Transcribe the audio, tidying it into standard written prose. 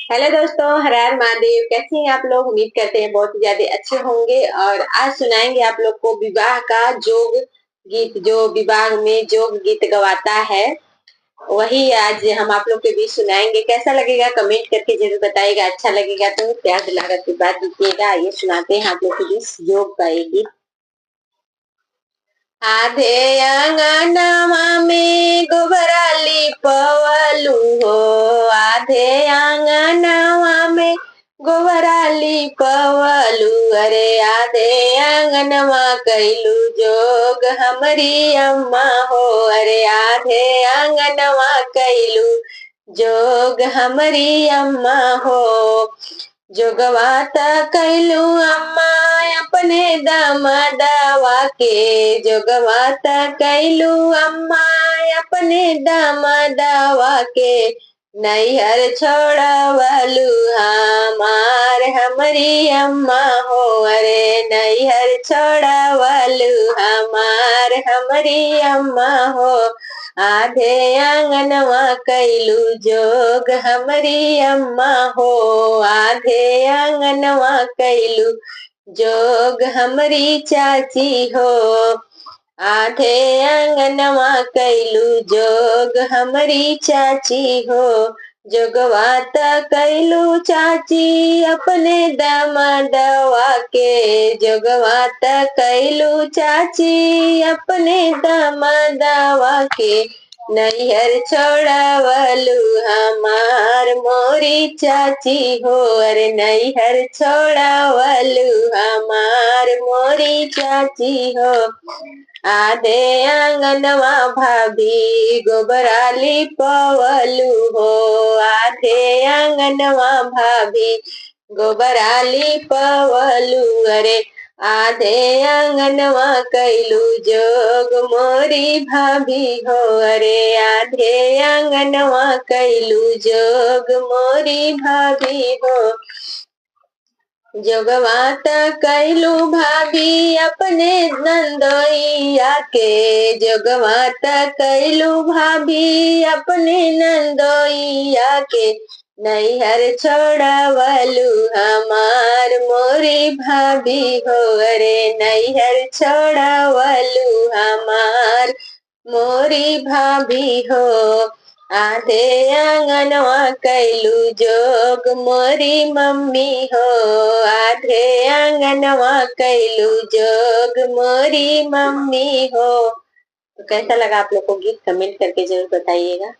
Hello दोस्तों, हर हर महादेव। कैसे हैं आप लोग? उम्मीद करते हैं बहुत ही ज्यादा अच्छे होंगे। और आज सुनाएंगे आप लोग को विवाह का जोग गीत। जो विवाह में जोग गीत गवाता है वही आज हम आप लोग के बीच सुनाएंगे। कैसा लगेगा कमेंट करके जरूर बताइएगा। अच्छा लगेगा तो प्यार दिलाकर आशीर्वाद दीजिएगा। आइए सुनाते हैं आप लोग के बीच जोग का ये गीत। आधे आंगनवा में गोबरा लिपवलू हो, आधे आंगनवा में गोबरा लिपवलू। अरे आधे आंगनवा कैलू जोग हमारी अम्मा हो, अरे आधे आंगनवा कैलू जोग हमारी अम्मा हो। जोगवात कैलू अम्मा अपने दामदवा के, जोगवात कैलू अम्मा अपने दामदवा के। नैहर छोड़वलू हमार हमारी अम्मा हो, अरे नैहर छोड़वलू हमार हमारी अम्मा हो। आधे आंगनवा कैलू जोग हमारी अम्मा हो, आधे आंगनवा कैलू जोग हमारी चाची हो। आधे आंगनवा कैलू जोग हमारी चाची हो। जोगवात कैलू चाची अपने दामदवा के, जोगवात कैलू चाची अपने दामदवा के। नैहर छोड़वलू हमार मोरी चाची हो, अरे नैहर छोड़वलू हमार मोरी चाची हो। आधे आंगनवा भाभी गोबरा लिपवलू हो, आधे आंगनवा भाभी गोबरा लिपवलू। अरे आधे आंगनवा कैलू जोग मोरी भाभी हो, अरे आधे आंगनवा कैलू जोग मोरी भाभी हो। जोगवात कैलू भाभी अपने नंदोइया के, जोगवात कैलू भाभी अपने नंदोइया के। नैहर छोड़वलू हमार मोरी भाभी हो, अरे नैहर छोड़वलू हमार मोरी भाभी हो। आधे आंगनवा कैलू जोग मोरी मम्मी हो, आधे आंगनवा कैलू जोग मोरी मम्मी हो। तो कैसा लगा आप लोग को गीत? कमेंट करके जरूर बताइएगा।